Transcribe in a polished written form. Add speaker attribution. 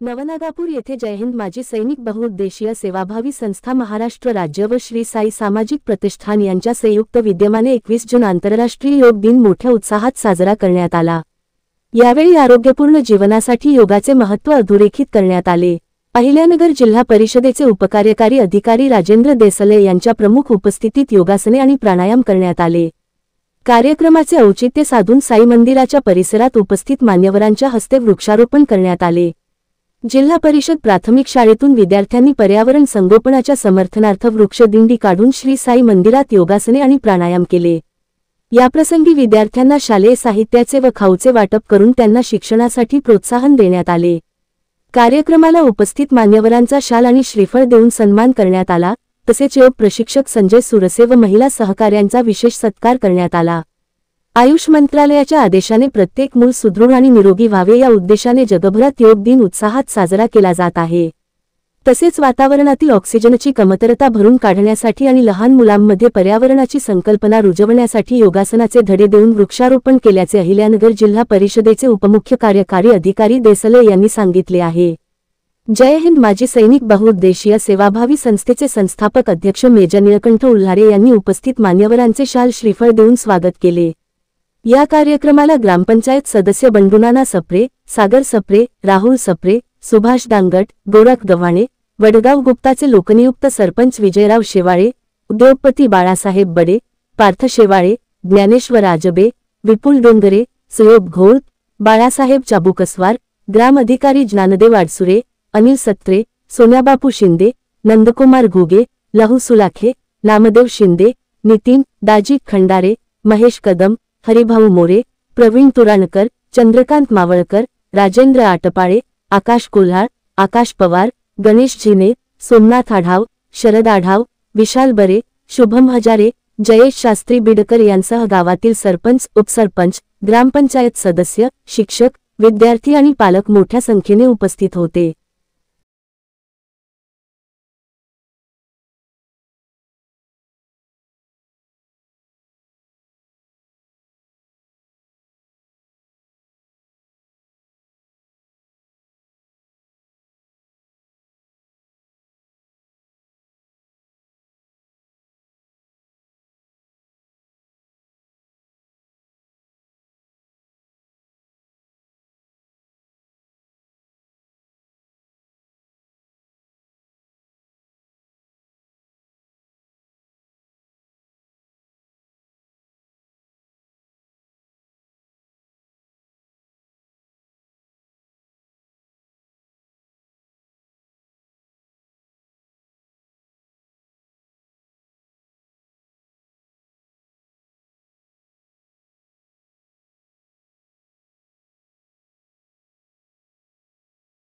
Speaker 1: नवनागापूर येथे जयहिंद माजी सैनिक बहुउद्देशीय सेवाभावी संस्था महाराष्ट्र राज्य व श्री साई सामाजिक प्रतिष्ठान यांच्या संयुक्त विद्यमाने 21 जून आंतरराष्ट्रीय योग दिन मोठ्या उत्साहात साजरा करण्यात आला। यावेळी आरोग्यपूर्ण जीवनासाठी योगाचे महत्त्व अधोरेखित करण्यात आले। अहिल्यानगर जिल्हा परिषदेचे उपकार्यकारी अधिकारी राजेंद्र देसले यांच्या प्रमुख उपस्थितीत योगासने आणि प्राणायाम करण्यात आले। कार्यक्रमाचे औचित्य साधून साई मंदिराच्या परिसरात उपस्थित मान्यवरांच्या हस्ते वृक्षारोपण करण्यात आले। जिल्हा परिषद प्राथमिक शाळेतून विद्यार्थ्यांनी पर्यावरण संगोपनाच्या समर्थनार्थ वृक्षदिंडी काढून श्री साई मंदिरात योगासने आणि प्राणायाम केले। याप्रसंगी विद्यार्थ्यांना शालेय साहित्याचे व खाऊचे वाटप करून त्यांना शिक्षणासाठी प्रोत्साहन देण्यात आले। कार्यक्रमाला उपस्थित मान्यवरांचा शाल आणि श्रीफळ देऊन सन्मान करण्यात आला। तसेच योग प्रशिक्षक संजय सुरसे व महिला सहकार्यांचा विशेष सत्कार करण्यात आला। आयुष मंत्रालयाच्या आदेशाने प्रत्येक मूल सुदृढ आणि निरोगी व्हावे या उद्देशाने जगभरात योग दिन उत्साहात साजरा केला जात आहे। तसेच वातावरणातील ऑक्सिजनची कमतरता भरून काढण्यासाठी आणि लहान मुलांमध्ये पर्यावरणाची संकल्पना रुजवण्यासाठी योगासनाचे धडे देऊन वृक्षारोपण केल्याचे अहिल्यानगर जिल्हा परिषदेचे उपमुख्य कार्यकारी अधिकारी देसले यांनी सांगितले आहे। जय हिंद माजी सैनिक बहुउद्देशीय सेवाभावी संस्थेचे संस्थापक अध्यक्ष मेजर निळकंठ उल्हारे यांनी उपस्थित मान्यवरांचे शाल श्रीफळ देऊन स्वागत केले। या कार्यक्रमाला ग्रामपंचायत सदस्य बंडूनाना सप्रे, सागर सप्रे, राहुल सप्रे, सुभाष दांगट, गोरख गव्हाणे, वडगाव गुप्ताचे लोकनियुक्त सरपंच विजयराव शेवाळे, उद्योगपती बाळासाहेब बडे, पार्थ शेवाळे, ज्ञानेश्वर आजबे, विपुल डोंगरे, सुयोग घोळ, बाळासाहेब चाबुकस्वार, ग्राम अधिकारी ज्ञानदेव आडसुरे, अनिल सत्रे, सोन्याबापू शिंदे, नंदकुमार घुगे, लहू सुलाखे, नामदेव शिंदे, नितीन दाजी खंडारे, महेश कदम, हरिभाऊ मोरे, प्रवीण तुराणकर, चंद्रकांत मावळकर, राजेंद्र आटपाळे, आकाश कोल्हाळ, आकाश पवार, गणेश झिने, सोमनाथ आढाव, शरद आढाव, विशाल बरे, शुभम हजारे, जयेश शास्त्री बिडकर यांसह गावातील सरपंच, उपसरपंच, ग्रामपंचायत सदस्य, शिक्षक, विद्यार्थी आणि पालक मोठ्या संख्येने उपस्थित होते।